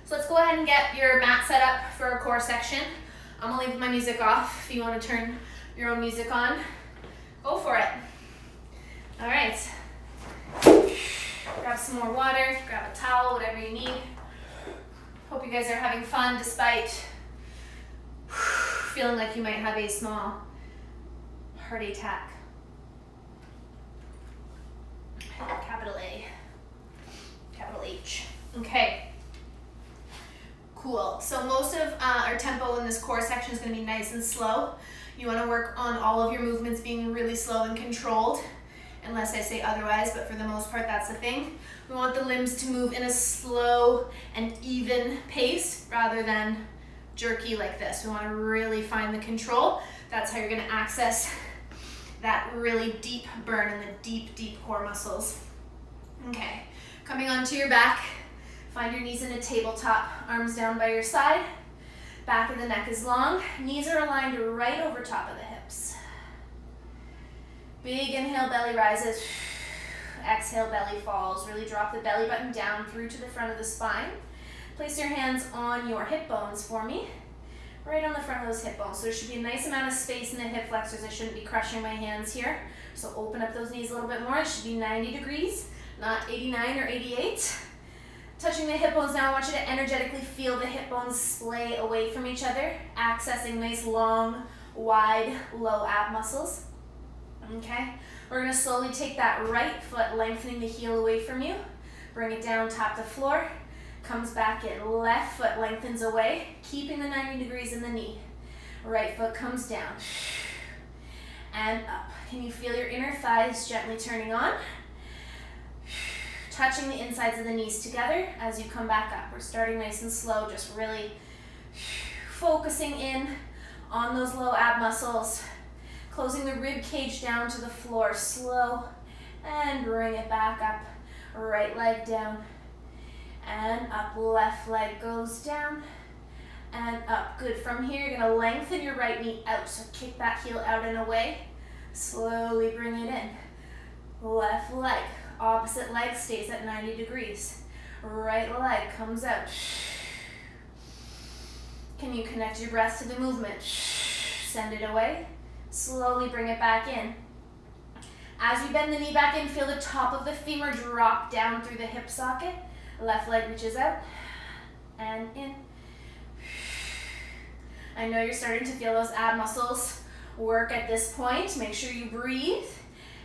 So let's go ahead and get your mat set up for a core section. I'm gonna leave my music off. If you wanna turn your own music on, go for it. All right. Grab some more water, grab a towel, whatever you need. Hope you guys are having fun despite feeling like you might have a small heart attack. Capital A, capital H. Okay, cool. So most of our tempo in this core section is going to be nice and slow. You want to work on all of your movements being really slow and controlled, unless I say otherwise, but for the most part, that's the thing. We want the limbs to move in a slow and even pace rather than jerky like this. We want to really find the control. That's how you're going to access that really deep burn in the deep, deep core muscles. Okay, coming onto your back, find your knees in a tabletop, arms down by your side, back of the neck is long, knees are aligned right over top of the hips. Big inhale, belly rises, exhale, belly falls. Really drop the belly button down through to the front of the spine. Place your hands on your hip bones for me. Right on the front of those hip bones. So there should be a nice amount of space in the hip flexors. I shouldn't be crushing my hands here. So open up those knees a little bit more. It should be 90 degrees, not 89 or 88. Touching the hip bones now, I want you to energetically feel the hip bones splay away from each other, accessing nice long, wide, low ab muscles. Okay, we're gonna slowly take that right foot, lengthening the heel away from you. Bring it down, tap the floor. Comes back in, left foot lengthens away, keeping the 90 degrees in the knee. Right foot comes down and up. Can you feel your inner thighs gently turning on? Touching the insides of the knees together as you come back up. We're starting nice and slow, just really focusing in on those low ab muscles, closing the rib cage down to the floor, slow, and bring it back up. Right leg down. And up, left leg goes down and up. Good. From here, you're gonna lengthen your right knee out. So kick that heel out and away. Slowly bring it in. Left leg, opposite leg stays at 90 degrees. Right leg comes out. Can you connect your breath to the movement? Send it away. Slowly bring it back in. As you bend the knee back in, feel the top of the femur drop down through the hip socket. Left leg reaches out and in. I know you're starting to feel those ab muscles work at this point. Make sure you breathe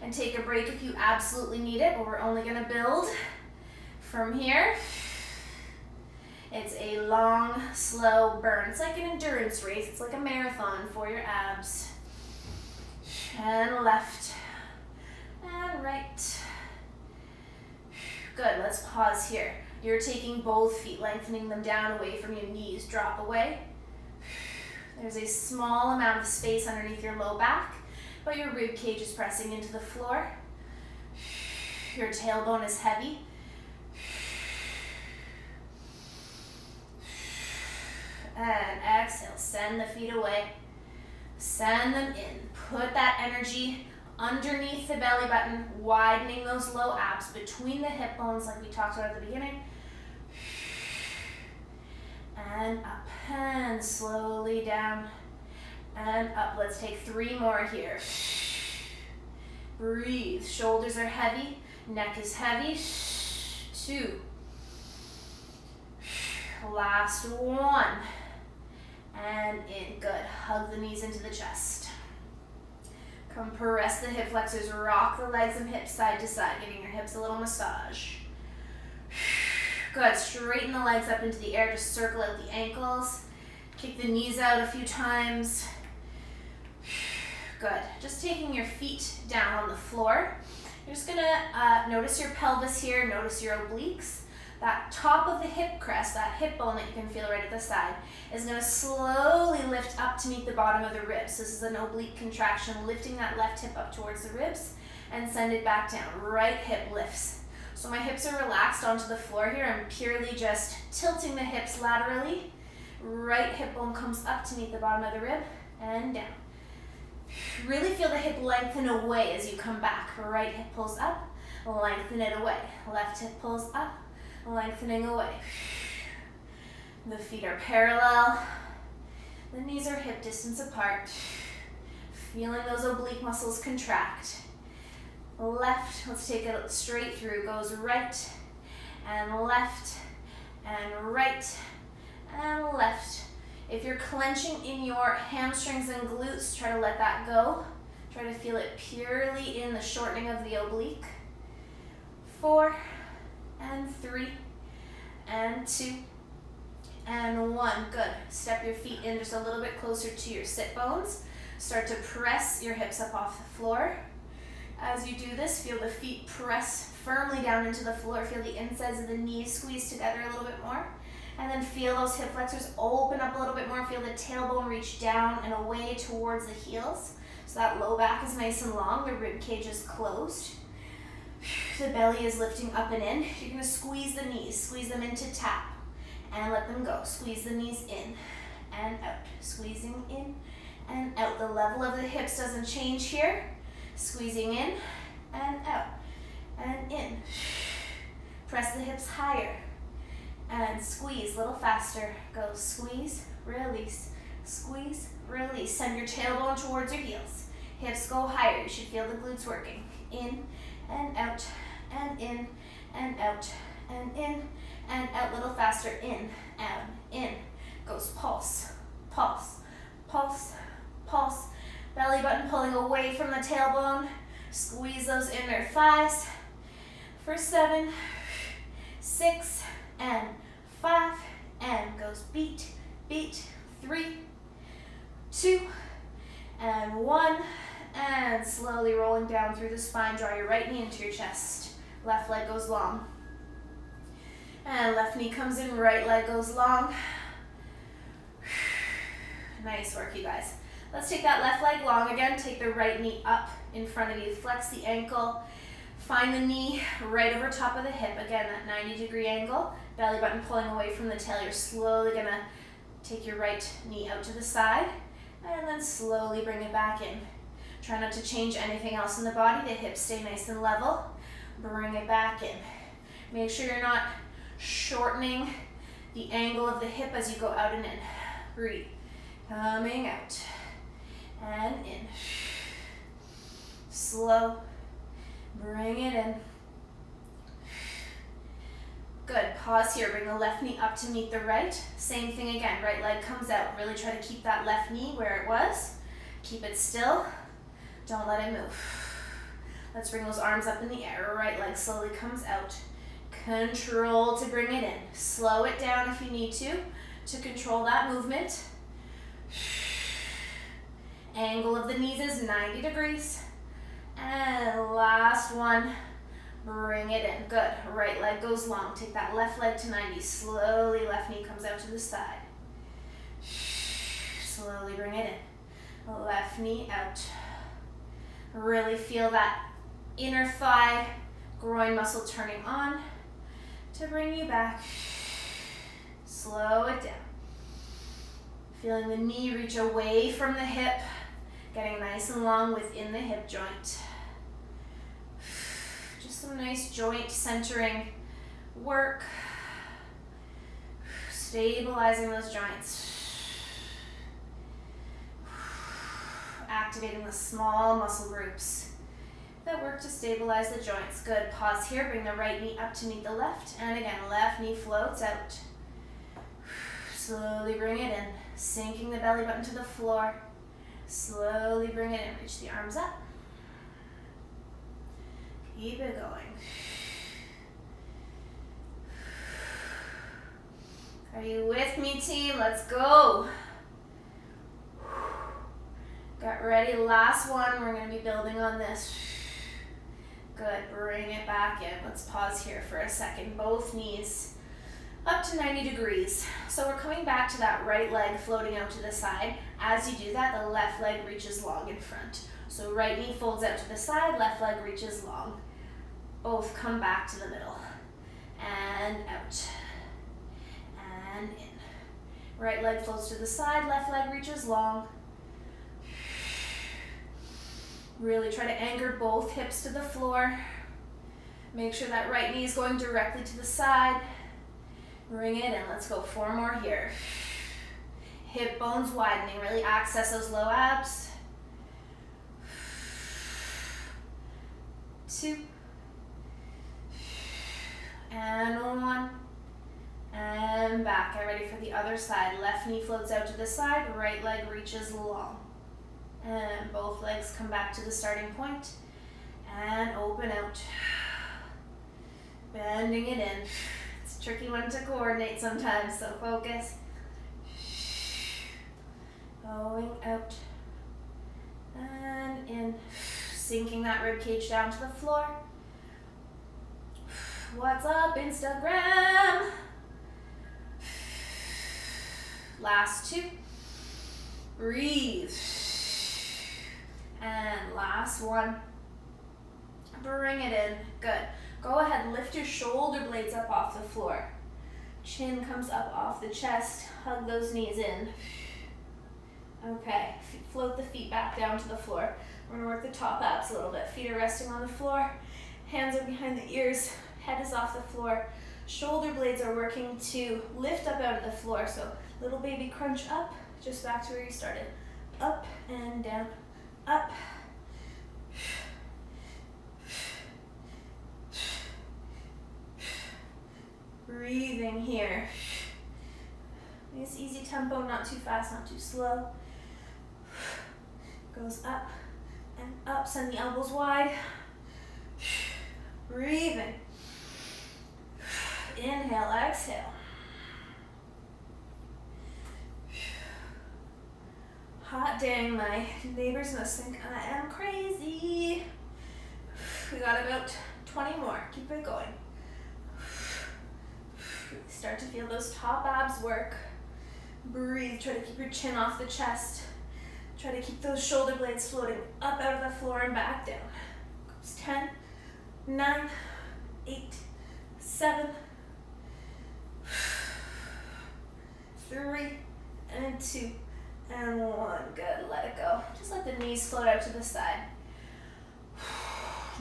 and take a break if you absolutely need it, but we're only gonna build from here. It's a long, slow burn. It's like an endurance race. It's like a marathon for your abs. And left and right. Good, let's pause here. You're taking both feet, lengthening them down away from your knees. Drop away. There's a small amount of space underneath your low back, but your rib cage is pressing into the floor. Your tailbone is heavy. And exhale, send the feet away. Send them in. Put that energy underneath the belly button, widening those low abs between the hip bones like we talked about at the beginning. And up, and slowly down, and up. Let's take 3 more here. Breathe, shoulders are heavy, neck is heavy. 2. Last 1. And in, good. Hug the knees into the chest. Come press the hip flexors, rock the legs and hips side to side, giving your hips a little massage. Good, straighten the legs up into the air, just circle out the ankles. Kick the knees out a few times. Good, just taking your feet down on the floor. You're just gonna notice your pelvis here, notice your obliques. That top of the hip crest, that hip bone that you can feel right at the side, is gonna slowly lift up to meet the bottom of the ribs. This is an oblique contraction, lifting that left hip up towards the ribs and send it back down. Right hip lifts. So my hips are relaxed onto the floor here. I'm purely just tilting the hips laterally. Right hip bone comes up to meet the bottom of the rib and down. Really feel the hip lengthen away as you come back. Right hip pulls up, lengthen it away. Left hip pulls up, lengthening away. The feet are parallel. The knees are hip distance apart. Feeling those oblique muscles contract. Left, let's take it straight through, goes right and left and right and left. If you're clenching in your hamstrings and glutes, try to let that go. Try to feel it purely in the shortening of the oblique. 4 and 3 and 2 and 1. Good. Step your feet in just a little bit closer to your sit bones. Start to press your hips up off the floor. As you do this, feel the feet press firmly down into the floor. Feel the insides of the knees squeeze together a little bit more. And then feel those hip flexors open up a little bit more. Feel the tailbone reach down and away towards the heels. So that low back is nice and long. The rib cage is closed. The belly is lifting up and in. You're going to squeeze the knees. Squeeze them into tap. And let them go. Squeeze the knees in and out. Squeezing in and out. The level of the hips doesn't change here. Squeezing in and out and in. Press the hips higher and squeeze a little faster. Go squeeze, release, squeeze, release. Send your tailbone towards your heels. Hips go higher. You should feel the glutes working. In and out and in and out and in and out. A little faster. In and in. Goes pulse, pulse, pulse, pulse. Belly button pulling away from the tailbone. Squeeze those inner thighs. For 7, 6, and 5, and goes beat, beat. 3, 2, and 1, and slowly rolling down through the spine. Draw your right knee into your chest. Left leg goes long. And left knee comes in, right leg goes long. Nice work, you guys. Let's take that left leg long again. Take the right knee up in front of you. Flex the ankle. Find the knee right over top of the hip. Again, that 90-degree angle. Belly button pulling away from the tail. You're slowly going to take your right knee out to the side and then slowly bring it back in. Try not to change anything else in the body. The hips stay nice and level. Bring it back in. Make sure you're not shortening the angle of the hip as you go out and in. Breathe. Coming out. And in. Slow. Bring it in. Good. Pause here. Bring the left knee up to meet the right. Same thing again. Right leg comes out. Really try to keep that left knee where it was. Keep it still. Don't let it move. Let's bring those arms up in the air. Right leg slowly comes out. Control to bring it in. Slow it down if you need to control that movement. Angle of the knees is 90 degrees. And last one. Bring it in. Good. Right leg goes long. Take that left leg to 90. Slowly, left knee comes out to the side. Slowly bring it in. Left knee out. Really feel that inner thigh, groin muscle turning on to bring you back. Slow it down. Feeling the knee reach away from the hip, getting nice and long within the hip joint. Just some nice joint centering work. Stabilizing those joints. Activating the small muscle groups that work to stabilize the joints. Good. Pause here. Bring the right knee up to meet the left. And again, left knee floats out. Slowly bring it in. Sinking the belly button to the floor. Slowly bring it in. Reach the arms up. Keep it going. Are you with me, team? Let's go. Get ready. Last one. We're going to be building on this. Good. Bring it back in. Let's pause here for a second. Both knees up to 90 degrees. So we're coming back to that right leg floating out to the side. As you do that, the left leg reaches long in front. So right knee folds out to the side, left leg reaches long. Both come back to the middle. And out. And in. Right leg floats to the side, left leg reaches long. Really try to anchor both hips to the floor. Make sure that right knee is going directly to the side. Bring it in. Let's go 4 more here. Hip bones widening. Really access those low abs. 2. And 1. And back. Get ready for the other side. Left knee floats out to the side. Right leg reaches long. And both legs come back to the starting point. And open out. Bending it in. It's a tricky one to coordinate sometimes, so focus. Going out. And in. Sinking that rib cage down to the floor. What's up, Instagram? Last 2. Breathe. And last 1. Bring it in. Good. Go ahead, lift your shoulder blades up off the floor. Chin comes up off the chest. Hug those knees in. Okay, float the feet back down to the floor. We're gonna work the top abs a little bit. Feet are resting on the floor. Hands are behind the ears. Head is off the floor. Shoulder blades are working to lift up out of the floor. So little baby crunch up, just back to where you started. Up and down, up. Breathing here. Nice easy tempo, not too fast, not too slow. Goes up and up, send the elbows wide. Breathing. Inhale, exhale. Hot dang, my neighbors must think I am crazy. We got about 20 more, keep it going. Start to feel those top abs work. Breathe, try to keep your chin off the chest. Try to keep those shoulder blades floating up out of the floor and back down. Goes 10, 9, 8, 7, 3, and 2, and 1. Good, let it go. Just let the knees float out to the side.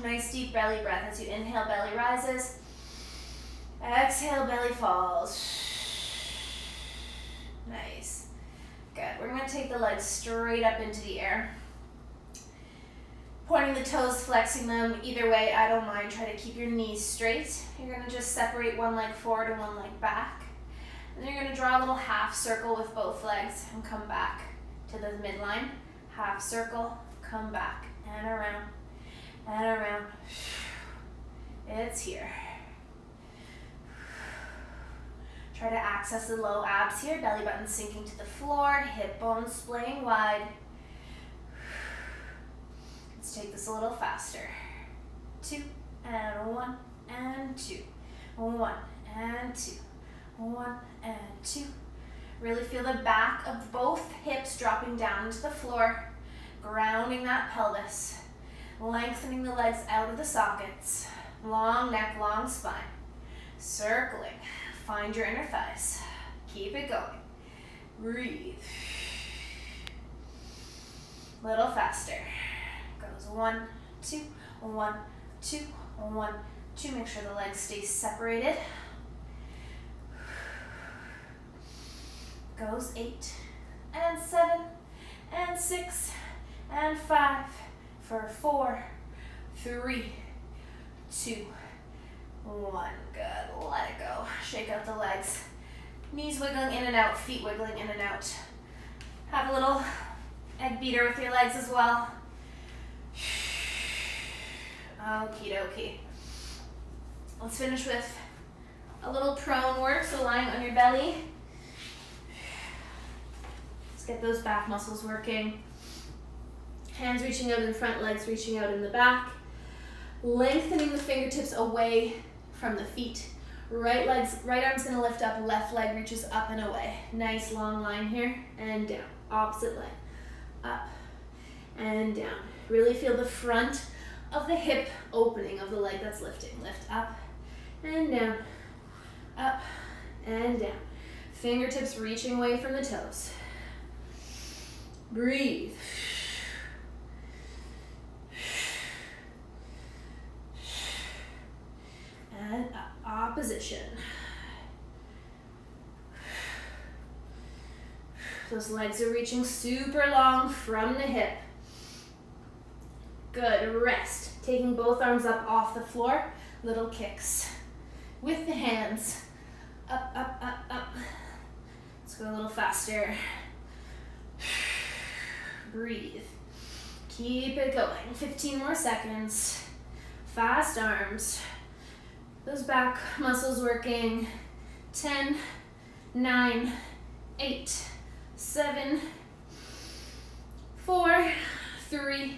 Nice deep belly breath as you inhale, belly rises. Exhale, belly falls. Nice. Good. We're going to take the legs straight up into the air. Pointing the toes, flexing them. Either way, I don't mind. Try to keep your knees straight. You're going to just separate one leg forward and one leg back. And then you're going to draw a little half circle with both legs and come back to the midline. Half circle, come back, and around, and around. It's here. Try to access the low abs here, belly button sinking to the floor, hip bones splaying wide. Let's take this a little faster. 2, and 1, and 2. 1, and 2. 1, and 2. Really feel the back of both hips dropping down into the floor, grounding that pelvis, lengthening the legs out of the sockets, long neck, long spine, circling. Find your inner thighs. Keep it going. Breathe. Little faster. Goes 1, 2, 1, 2, 1, 2. Make sure the legs stay separated. Goes 8, and 7, and 6, and 5, for 4, 3, 2, 1. Good. Let it go. Shake out the legs. Knees wiggling in and out, feet wiggling in and out. Have a little egg beater with your legs as well. Okie dokie. Let's finish with a little prone work, so lying on your belly. Let's get those back muscles working. Hands reaching out in front, legs reaching out in the back. Lengthening the fingertips away from the feet. Right arm's gonna lift up, left leg reaches up and away. Nice long line here, and down. Opposite leg. Up and down. Really feel the front of the hip opening of the leg that's lifting. Lift up and down. Up and down. Fingertips reaching away from the toes. Breathe. And up. Opposition. Those legs are reaching super long from the hip. Good, rest. Taking both arms up off the floor, little kicks. With the hands, up, up, up, up. Let's go a little faster. Breathe. Keep it going, 15 more seconds. Fast arms. Those back muscles working. 10, 9, 8, 7, 4, 3,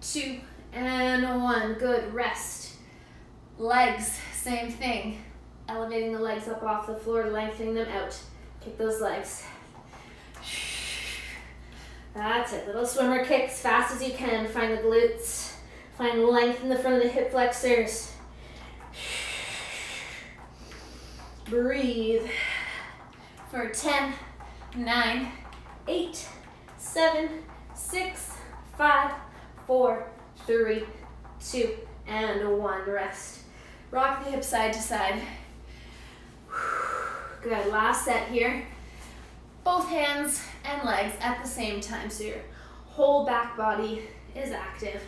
2, and 1. Good, rest. Legs, same thing. Elevating the legs up off the floor, lengthening them out. Kick those legs. That's it, little swimmer kicks, fast as you can. Find the glutes. Find length in the front of the hip flexors. Breathe for 10, 9, 8, 7, 6, 5, 4, 3, 2, and 1. Rest. Rock the hips side to side. Good, last set here. Both hands and legs at the same time, so your whole back body is active.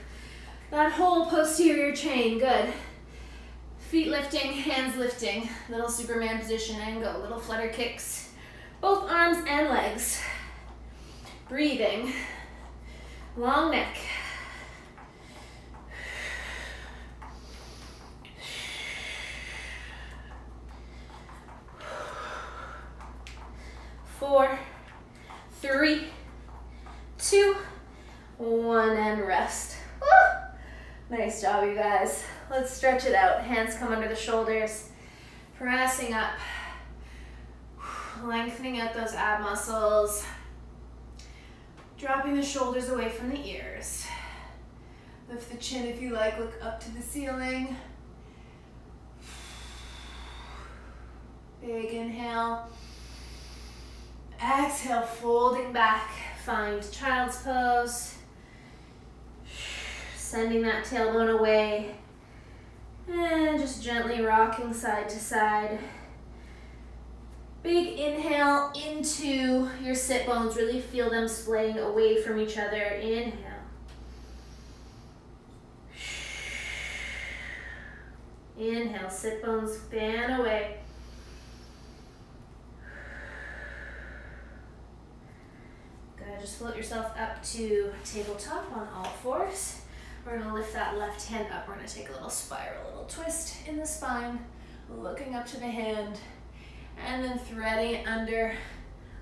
That whole posterior chain, good. Feet lifting, hands lifting. Little Superman position and go. Little flutter kicks. Both arms and legs. Breathing. Long neck. Four, 3, 2, 1, and rest. Woo! Nice job, you guys. Let's stretch it out. Hands come under the shoulders. Pressing up. Lengthening out those ab muscles. Dropping the shoulders away from the ears. Lift the chin if you like. Look up to the ceiling. Big inhale. Exhale, folding back. Find child's pose. Sending that tailbone away. And just gently rocking side to side. Big inhale into your sit bones. Really feel them splaying away from each other. Inhale. Inhale, sit bones fan away. Good, just float yourself up to tabletop on all fours. We're gonna lift that left hand up. We're gonna take a little spiral, a little twist in the spine, looking up to the hand, and then threading it under,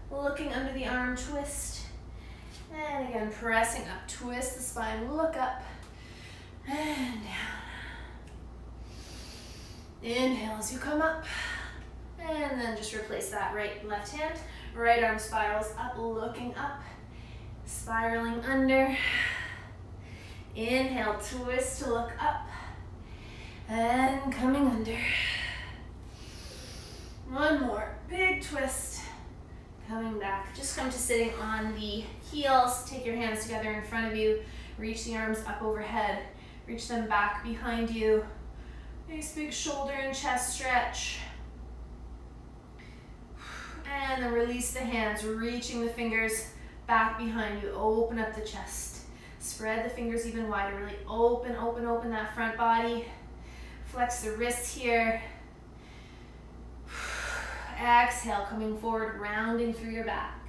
looking under the arm, twist. And again, pressing up, twist the spine, look up, and down. Inhale as you come up, and then just replace that left hand. Right arm spirals up, looking up, spiraling under. Inhale, twist to look up, and coming under. One more, big twist, coming back. Just come to sitting on the heels. Take your hands together in front of you. Reach the arms up overhead. Reach them back behind you. Nice big shoulder and chest stretch. And then release the hands, reaching the fingers back behind you. Open up the chest. Spread the fingers even wider. Really open that front body. Flex the wrists here. Exhale, coming forward, rounding through your back.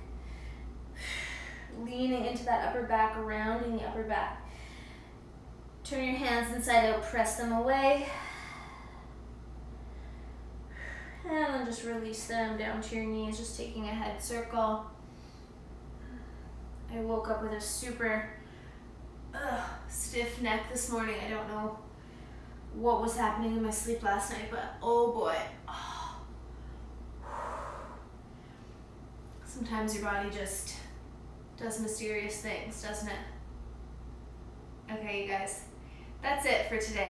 Leaning into that upper back, rounding the upper back. Turn your hands inside out, press them away. And then just release them down to your knees, just taking a head circle. I woke up with a super stiff neck this morning. I don't know what was happening in my sleep last night, but oh boy. Oh. Sometimes your body just does mysterious things, doesn't it? Okay, you guys, that's it for today.